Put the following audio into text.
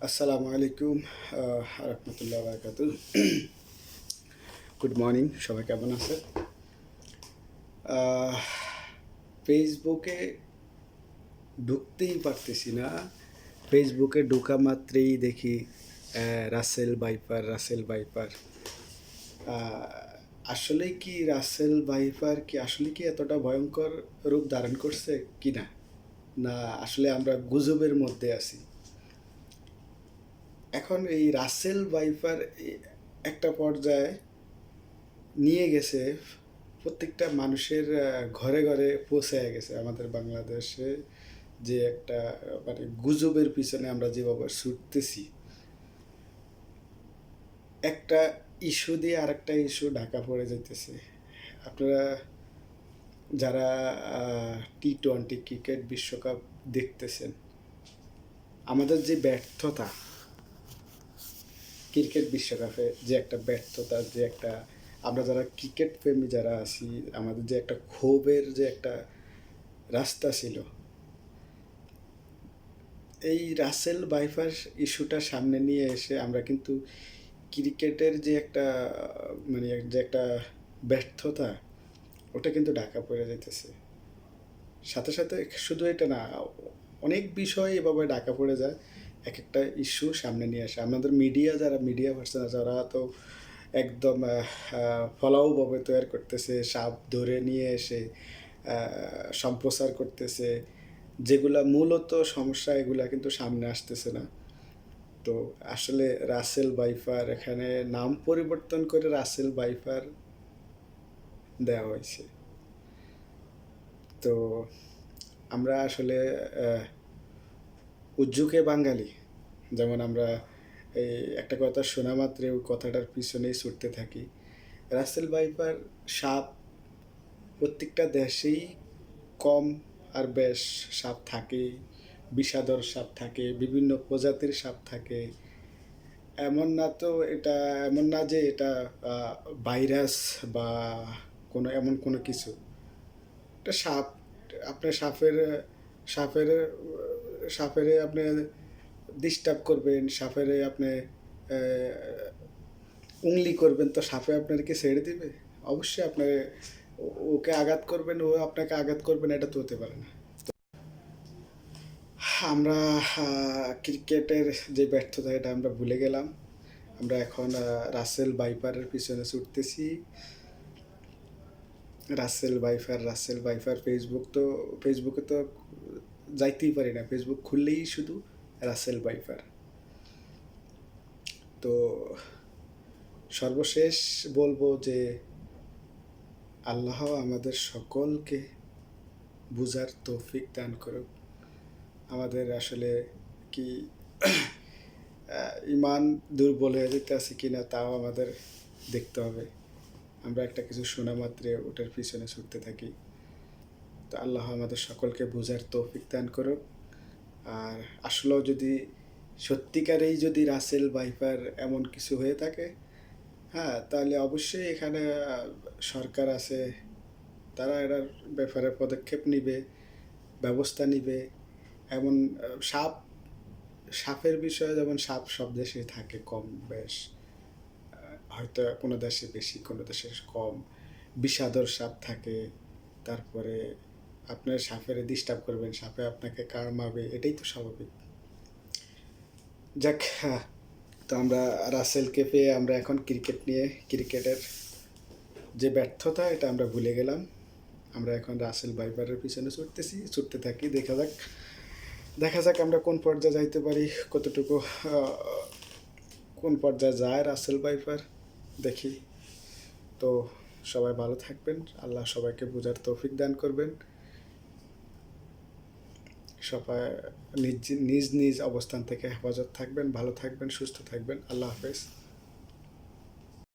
আসসালামু আলাইকুম রহমতুল্লাহ বারকাতুহ। Good morning, সবাই কেমন আছে? আহ, ফেসবুকে ঢুকতেই পারতেছি না। ফেসবুকে ঢোকা মাত্রেই দেখি রাসেল ভাইপার। আসলে কি রাসেল ভাইপার কি আসলে কি এতটা ভয়ঙ্কর রূপ ধারণ করছে কি না, না আসলে আমরা গুজবের মধ্যে আছি? এখন এই রাসেল ভাইপার একটা পর্যায়ে নিয়ে গেছে, প্রত্যেকটা মানুষের ঘরে ঘরে পৌঁছায় গেছে। আমাদের বাংলাদেশে যে একটা মানে গুজবের পিছনে আমরা যেভাবে ছুটতেছি, একটা ইস্যু দিয়ে আরেকটা ইস্যু ঢাকা পড়ে যাইতেছে। আপনারা যারা T20 ক্রিকেট বিশ্বকাপ দেখতেছেন, আমাদের যে ব্যর্থতা ক্রিকেট বিশ্বকাপে, যে একটা ব্যর্থতা, যে একটা আমরা যারা ক্রিকেট প্রেমী যারা আছি, আমাদের যে একটা ক্ষোভের যে একটা রাস্তা ছিল, এই রাসেল ভাইপার ইস্যুটা সামনে নিয়ে এসে আমরা কিন্তু ক্রিকেটের যে একটা মানে যে একটা ব্যর্থতা, ওটা কিন্তু ঢাকা পড়ে যাইতেছে। সাথে সাথে শুধু এটা না, অনেক বিষয় এভাবে ঢাকা পড়ে যায়। এক একটা ইস্যু সামনে নিয়ে আসে। আমাদের মিডিয়া পার্সন আছে, ওরা তো একদম ফলাওভাবে তৈরি করতেছে, সাপ ধরে নিয়ে এসে সম্প্রচার করতেছে, যেগুলা মূলত সমস্যা এগুলা কিন্তু সামনে আসতেছে না। তো আসলে রাসেল ভাইপার এখানে নাম পরিবর্তন করে রাসেল ভাইপার দেওয়া হয়েছে। তো আমরা আসলে উজ্জুকে বাঙালি, যেমন আমরা এই একটা কথা শোনা মাত্রে ওই কথাটার পিছনেই ছুটতে থাকি। রাসেল ভাইপার সাপ প্রত্যেকটা দেশেই কম আর বেশ সাপ থাকে, বিষাদর সাপ থাকে, বিভিন্ন প্রজাতির সাপ থাকে। এমন না তো এটা, এমন না যে এটা ভাইরাস বা কোনো এমন কোনো কিছু। এটা সাপ। আপনার সাপের সাপের আপনি ডিস্টার্ব করবেন, সাপের আপনি উংলি করবেন, তো সাপে আপনাকে ছেড়ে দিবে? অবশ্যই আপনার ওকে আঘাত করবেন, ও আপনাকে আঘাত করবেন, এটা তো হতে পারে না। আমরা ক্রিকেটের যে ব্যর্থতা, এটা আমরা ভুলে গেলাম। আমরা এখন রাসেল ভাইপারের পিছনে ছুটতেছি। রাসেল ভাইপার ফেসবুকে তো যাইতেই পারি না। ফেসবুক খুললেই শুধু রাসেল ভাইপার। তো সর্বশেষ বলবো যে আল্লাহ আমাদের সকলকে বুঝার তৌফিক দান করুক। আমাদের আসলে কি ইমান দুর্বল হয়ে যেতে আছে কিনা তাও আমাদের দেখতে হবে। আমরা একটা কিছু শোনা মাত্রে ওটার পিছনে ছুটতে থাকি। তো আল্লাহ আমাদের সকলকে বোঝার তৌফিক দান করুক। আর আসলেও যদি সত্যিকারেই যদি রাসেল ভাইপার এমন কিছু হয়ে থাকে, হ্যাঁ, তাহলে অবশ্যই এখানে সরকার আছে, তারা এটার ব্যাপারে পদক্ষেপ নিবে, ব্যবস্থা নিবে। এমন সাপের বিষয়ে, যেমন সাপ সব দেশে থাকে কম বেশ, হয়তো কোনো দেশে বেশি, কোনো দেশে কম। বিষাদর সাপ থাকে। তারপরে আপনার সাপের ডিস্টার্ব করবেন, সাপে আপনাকে কামড়াবে, এটাই তো স্বাভাবিক। যাক, হ্যাঁ, তো আমরা রাসেলকে পেয়ে আমরা এখন ক্রিকেটের যে ব্যর্থতা, এটা আমরা ভুলে গেলাম। আমরা এখন রাসেল ভাইপারের পিছনে ছুটতে থাকি। দেখা যাক আমরা কোন পর্যায়ে যাইতে পারি, কতটুকু কোন পর্যায়ে যায় রাসেল ভাইপার, দেখি। তো সবাই ভালো থাকবেন, আল্লাহ সবাইকে বোঝার তৌফিক দান করবেন। সবাই নিজ নিজ নিজ অবস্থান থেকে হেফাজত থাকবেন, ভালো থাকবেন, সুস্থ থাকবেন। আল্লাহ হাফেজ।